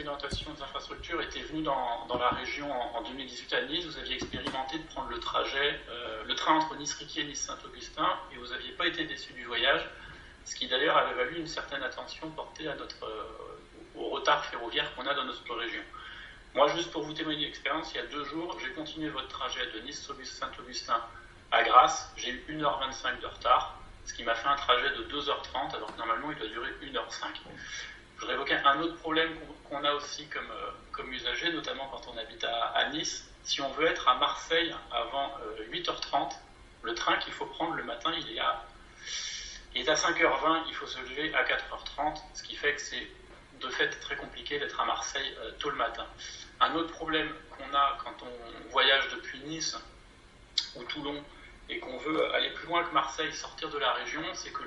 d'orientation des infrastructures était venu dans la région en 2018 à Nice. Vous aviez expérimenté de prendre le train entre Nice-Riquier et Nice-Saint-Augustin, et vous n'aviez pas été déçu du voyage, ce qui d'ailleurs avait valu une certaine attention portée à au retard ferroviaire qu'on a dans notre région. Moi, juste pour vous témoigner l'expérience, il y a 2 jours, j'ai continué votre trajet de Nice-Saint-Augustin à Grasse. J'ai eu 1h25 de retard, ce qui m'a fait un trajet de 2h30, alors que normalement il doit durer 1h05. Je voudrais évoquer un autre problème qu'on a aussi comme usager, notamment quand on habite à Nice. Si on veut être à Marseille avant 8h30, le train qu'il faut prendre le matin, il est à 5h20, il faut se lever à 4h30, ce qui fait que c'est de fait très compliqué d'être à Marseille tôt le matin. Un autre problème qu'on a quand on voyage depuis Nice ou Toulon et qu'on veut aller plus loin que Marseille, sortir de la région, c'est que,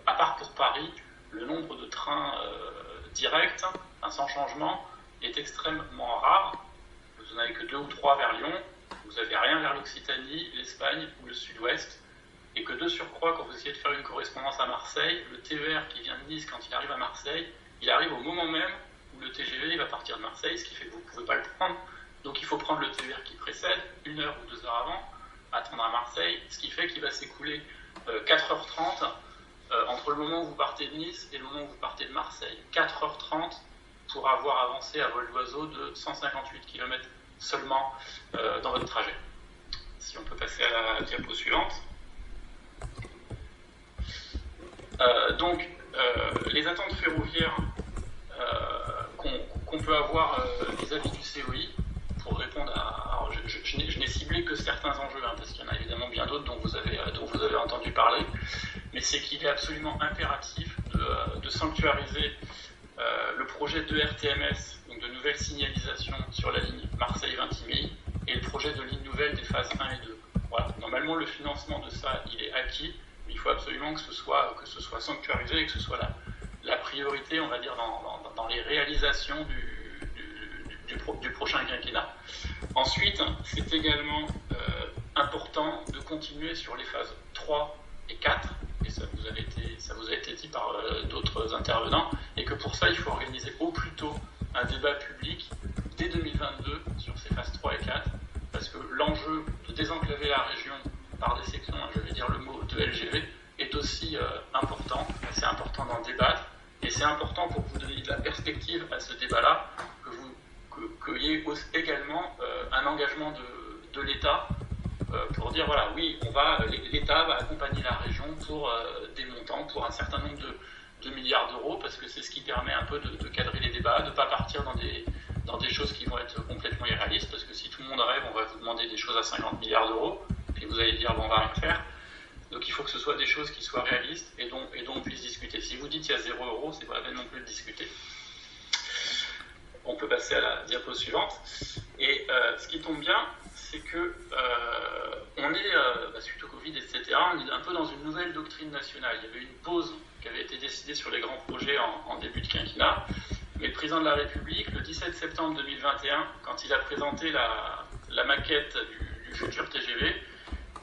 à part pour Paris, le nombre de trains directs, sans changement, est extrêmement rare. Vous n'en avez que 2 ou 3 vers Lyon, vous n'avez rien vers l'Occitanie, l'Espagne ou le Sud-Ouest, et que de surcroît, quand vous essayez de faire une correspondance à Marseille, le TER qui vient de Nice, quand il arrive à Marseille, il arrive au moment même où le TGV va partir de Marseille, ce qui fait que vous ne pouvez pas le prendre. Donc il faut prendre le TER qui précède, 1 heure ou 2 heures avant, attendre à Marseille, ce qui fait qu'il va s'écouler 4h30 entre le moment où vous partez de Nice et le moment où vous partez de Marseille. 4h30 pour avoir avancé à vol d'oiseau de 158 km seulement dans votre trajet. Si on peut passer à la diapo suivante. Les attentes ferroviaires qu'on peut avoir vis-à-vis du COI, pour répondre à... Alors je n'ai ciblé que certains enjeux, parce qu'il y en a évidemment bien d'autres dont vous avez entendu parler, mais c'est qu'il est absolument impératif de sanctuariser le projet de RTMS, donc de nouvelle signalisation sur la ligne Marseille-Vintimille, et le projet de ligne nouvelle des phases 1 et 2. Voilà. Normalement, le financement de ça, il est acquis, mais il faut absolument que ce soit sanctuarisé et que ce soit la priorité, on va dire, dans les réalisations du prochain quinquennat. Ensuite, c'est également important de continuer sur les phases 3 et 4, et ça vous a été dit par d'autres intervenants, et que pour ça, il faut organiser au plus tôt un débat public dès 2022 sur ces phases 3 et 4, parce que l'enjeu de désenclaver la région par des sections, je vais dire le mot de LGV, est aussi important. C'est important d'en débattre, et c'est important pour vous donner de la perspective à ce débat-là, qu'il y ait également un engagement de l'État pour dire, voilà, oui, l'État va accompagner la région pour des montants, pour un certain nombre de milliards d'euros, parce que c'est ce qui permet un peu de cadrer les débats, de ne pas partir dans des choses qui vont être complètement irréalistes, parce que si tout le monde rêve, on va vous demander des choses à 50 milliards d'euros, puis vous allez dire, bon, on va rien faire. Donc il faut que ce soit des choses qui soient réalistes et dont on puisse discuter. Si vous dites qu'il y a 0 €, c'est pas la peine non plus de discuter. On peut passer à la diapo suivante. Et ce qui tombe bien, c'est que on est, suite au Covid, etc., on est un peu dans une nouvelle doctrine nationale. Il y avait une pause qui avait été décidée sur les grands projets en début de quinquennat. Mais le président de la République, le 17 septembre 2021, quand il a présenté la maquette du futur TGV,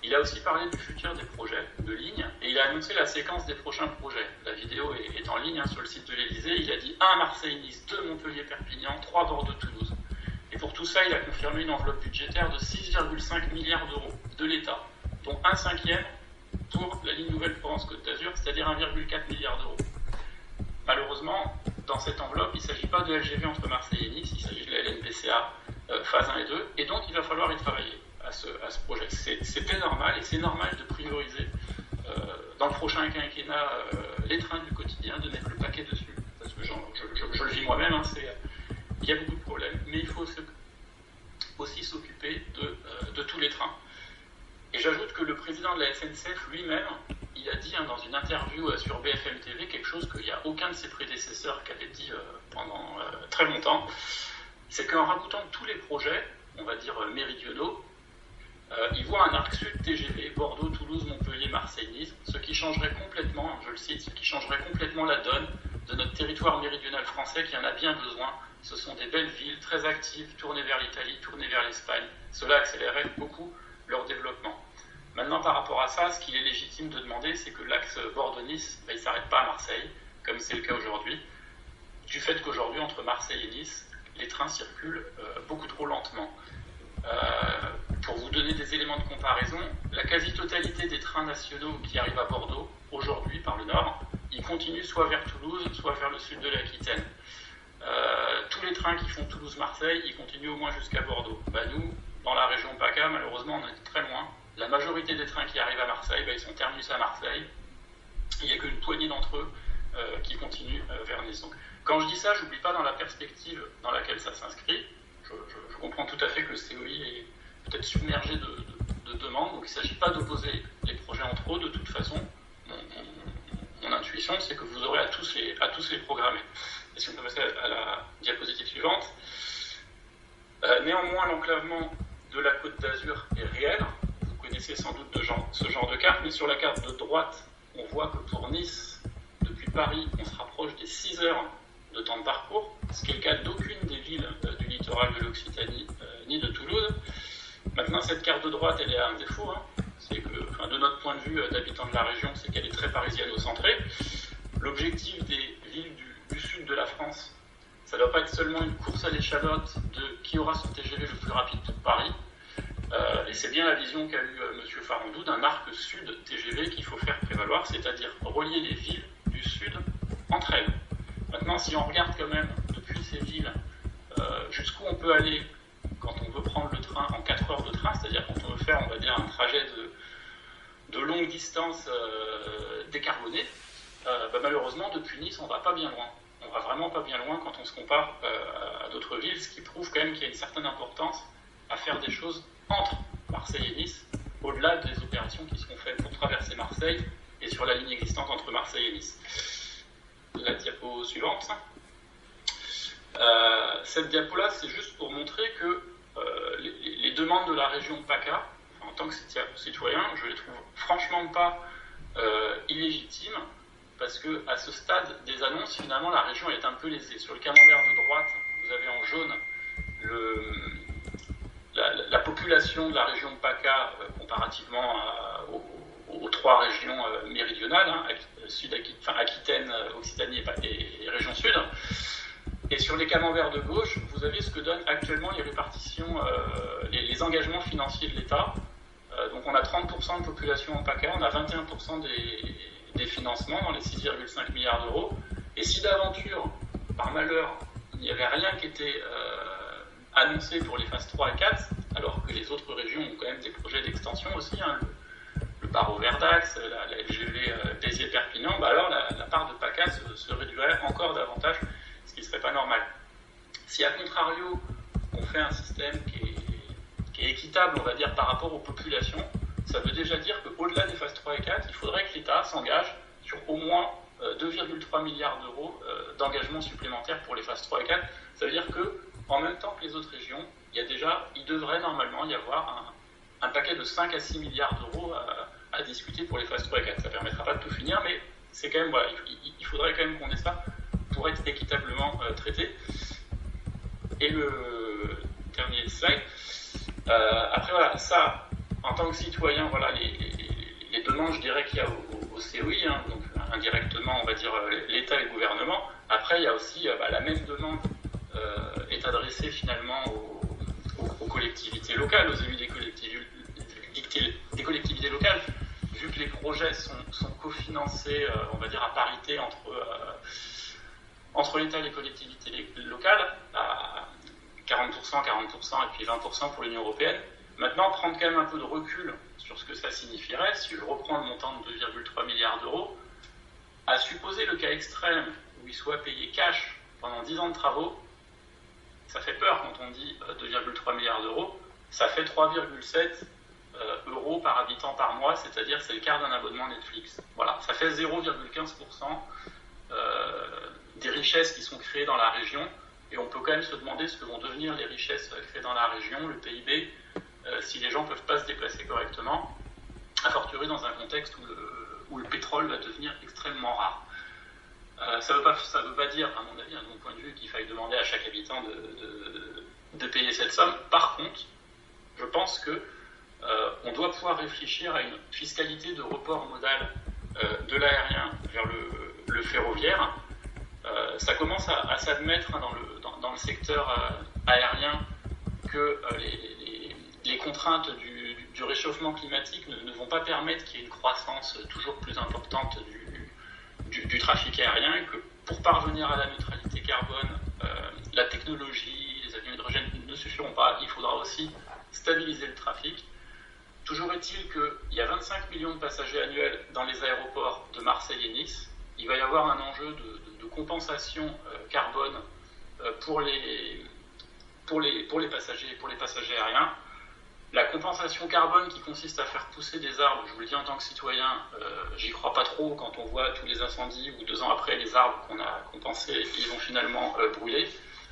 il a aussi parlé du futur des projets de ligne, et il a annoncé la séquence des prochains projets. La vidéo est en ligne sur le site de l'Élysée. Il a dit 1 Marseille-Nice, 2 Montpellier-Perpignan, 3 Bordeaux-Toulouse. Et pour tout ça, il a confirmé une enveloppe budgétaire de 6,5 milliards d'euros de l'État, dont 1/5 pour la ligne Nouvelle-Provence-Côte d'Azur, c'est-à-dire 1,4 milliard d'euros. Malheureusement, dans cette enveloppe, il ne s'agit pas de LGV entre Marseille et Nice, il s'agit de la LNPCA phase 1 et 2, et donc il va falloir y travailler à ce projet. C'était normal, et c'est normal de prioriser dans le prochain quinquennat les trains du quotidien, de mettre le paquet dessus, parce que je le vis moi-même, il y a beaucoup de problèmes, mais il faut aussi s'occuper de tous les trains. Et j'ajoute que le président de la SNCF lui-même, il a dit dans une interview sur BFM TV quelque chose qu'il n'y a aucun de ses prédécesseurs qui avait dit pendant très longtemps, c'est qu'en raboutant tous les projets, on va dire méridionaux, il voit un arc sud TGV, Bordeaux, Toulouse, Montpellier, Marseille, Nice, ce qui changerait complètement, je le cite, ce qui changerait complètement la donne de notre territoire méridional français qui en a bien besoin. Ce sont des belles villes, très actives, tournées vers l'Italie, tournées vers l'Espagne. Cela accélérerait beaucoup leur développement. Maintenant, par rapport à ça, ce qu'il est légitime de demander, c'est que l'axe Bordeaux-Nice, il ne s'arrête pas à Marseille, comme c'est le cas aujourd'hui, du fait qu'aujourd'hui, entre Marseille et Nice, les trains circulent beaucoup trop lentement. Pour vous donner des éléments de comparaison, la quasi-totalité des trains nationaux qui arrivent à Bordeaux, aujourd'hui par le nord, ils continuent soit vers Toulouse, soit vers le sud de l'Aquitaine. Tous les trains qui font Toulouse-Marseille, ils continuent au moins jusqu'à Bordeaux. Nous, dans la région PACA, malheureusement, on est très loin. La majorité des trains qui arrivent à Marseille, ils sont terminus à Marseille. Il n'y a qu'une poignée d'entre eux qui continuent vers Nice. Donc, quand je dis ça, je n'oublie pas dans la perspective dans laquelle ça s'inscrit. Je comprends tout à fait que le COI est peut-être submergé de demandes, donc il ne s'agit pas d'opposer les projets entre eux. De toute façon, mon intuition, c'est que vous aurez à tous les programmer. Et si on peut passer à la diapositive suivante. Néanmoins, l'enclavement de la Côte d'Azur est réel. Vous connaissez sans doute ce genre de carte, mais sur la carte de droite, on voit que pour Nice, depuis Paris, on se rapproche des 6 heures de temps de parcours, ce qui est le cas d'aucune des villes du littoral de l'Occitanie ni de Toulouse. Maintenant, cette carte de droite, elle est à un défaut. C'est que, de notre point de vue d'habitants de la région, c'est qu'elle est très parisiano-centrée. L'objectif des villes du sud de la France, ça ne doit pas être seulement une course à l'échalote de qui aura son TGV le plus rapide de Paris. Et c'est bien la vision qu'a eue M. Farandou d'un arc sud TGV qu'il faut faire prévaloir, c'est-à-dire relier les villes du sud entre elles. Maintenant, si on regarde quand même depuis ces villes jusqu'où on peut aller quand on veut prendre le train en 4 heures de train, c'est-à-dire quand on veut faire, on va dire, un trajet de longue distance décarboné, malheureusement, depuis Nice, on ne va pas bien loin. On ne va vraiment pas bien loin quand on se compare à d'autres villes, ce qui prouve quand même qu'il y a une certaine importance à faire des choses entre Marseille et Nice, au-delà des opérations qui seront faites pour traverser Marseille et sur la ligne existante entre Marseille et Nice. La diapo suivante. Cette diapo-là, c'est juste pour montrer que les demandes de la région PACA, en tant que citoyen, je les trouve franchement pas illégitimes, parce qu'à ce stade des annonces, finalement, la région est un peu lésée. Sur le camembert de droite, vous avez en jaune la population de la région PACA comparativement aux 3 régions méridionales, Aquitaine, Occitanie et région sud. Et sur les camemberts de gauche, vous avez ce que donnent actuellement les répartitions, les engagements financiers de l'État. Donc on a 30% de population en PACA, on a 21% des financements dans les 6,5 milliards d'euros. Et si d'aventure, par malheur, il n'y avait rien qui était annoncé pour les phases 3 et 4, alors que les autres régions ont quand même des projets d'extension aussi, le Barreau-Verdax, la LGV Béziers-Perpignan, alors la part de PACA se réduirait encore davantage, ce qui ne serait pas normal. Si à contrario, on fait un système qui est équitable, on va dire, par rapport aux populations, ça veut déjà dire qu'au-delà des phases 3 et 4, il faudrait que l'État s'engage sur au moins 2,3 milliards d'euros d'engagement supplémentaire pour les phases 3 et 4. Ça veut dire qu'en même temps que les autres régions, il devrait normalement y avoir un paquet de 5 à 6 milliards d'euros à discuter pour les phases 3 et 4. Ça ne permettra pas de tout finir, mais c'est quand même, il faudrait quand même qu'on ait ça pour être équitablement traité. Et le dernier slide. Après, ça, en tant que citoyen, les demandes, je dirais qu'il y a au COI, donc indirectement, on va dire, l'État et le gouvernement. Après, il y a aussi la même demande est adressée finalement aux collectivités locales, aux élus des collectivités locales, vu que les projets sont cofinancés, on va dire, à parité entre l'État et les collectivités locales, à 40%, 40% et puis 20% pour l'Union européenne. Maintenant, prendre quand même un peu de recul sur ce que ça signifierait, si je reprends le montant de 2,3 milliards d'euros, à supposer le cas extrême où il soit payé cash pendant 10 ans de travaux, ça fait peur quand on dit 2,3 milliards d'euros, ça fait 3,7 euros par habitant par mois, c'est-à-dire c'est le quart d'un abonnement Netflix. Voilà, ça fait 0,15% des richesses qui sont créées dans la région, et on peut quand même se demander ce que vont devenir les richesses créées dans la région, le PIB, si les gens ne peuvent pas se déplacer correctement, a fortiori dans un contexte où le pétrole va devenir extrêmement rare. Ça veut pas dire, à mon avis, de mon point de vue, qu'il faille demander à chaque habitant de payer cette somme. Par contre, je pense que on doit pouvoir réfléchir à une fiscalité de report modal de l'aérien vers le ferroviaire. Ça commence à s'admettre dans le secteur aérien que les contraintes du réchauffement climatique ne vont pas permettre qu'il y ait une croissance toujours plus importante du trafic aérien, et que pour parvenir à la neutralité carbone, la technologie, les avions hydrogène ne suffiront pas. Il faudra aussi stabiliser le trafic. Toujours est-il qu'il y a 25 millions de passagers annuels dans les aéroports de Marseille et Nice. Il va y avoir un enjeu de compensation carbone pour les passagers aériens. La compensation carbone qui consiste à faire pousser des arbres, je vous le dis en tant que citoyen, j'y crois pas trop quand on voit tous les incendies où 2 ans après les arbres qu'on a compensés, ils vont finalement brûler.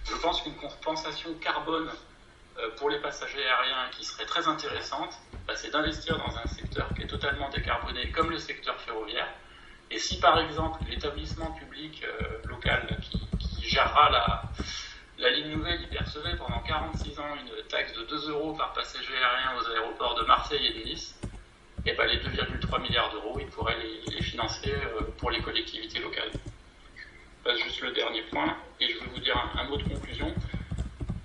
Je pense qu'une compensation carbone pour les passagers aériens qui serait très intéressante, c'est d'investir dans un secteur qui est totalement décarboné comme le secteur ferroviaire. Et si par exemple l'établissement public local qui gérera la ligne nouvelle, il percevait pendant 46 ans une taxe de 2 € par passager aérien aux aéroports de Marseille et de Nice, et les 2,3 milliards d'euros, il pourrait les financer pour les collectivités locales. Je passe juste le dernier point, et je vais vous dire un mot de conclusion.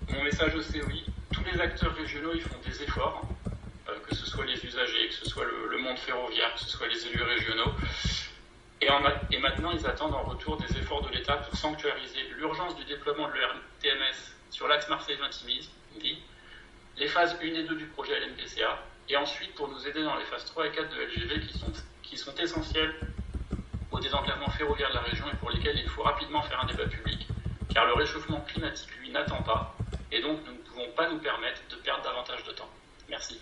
Mon message au COI, tous les acteurs régionaux, ils font des efforts, que ce soit les usagers, que ce soit le monde ferroviaire, que ce soit les élus régionaux. Et maintenant, ils attendent en retour des efforts de l'État pour sanctuariser l'urgence du déploiement de l'ERTMS sur l'axe Marseille-Vintimille, les phases 1 et 2 du projet LNPCA, et ensuite pour nous aider dans les phases 3 et 4 de LGV qui sont essentielles au désenclavement ferroviaire de la région et pour lesquelles il faut rapidement faire un débat public, car le réchauffement climatique, lui, n'attend pas, et donc nous ne pouvons pas nous permettre de perdre davantage de temps. Merci.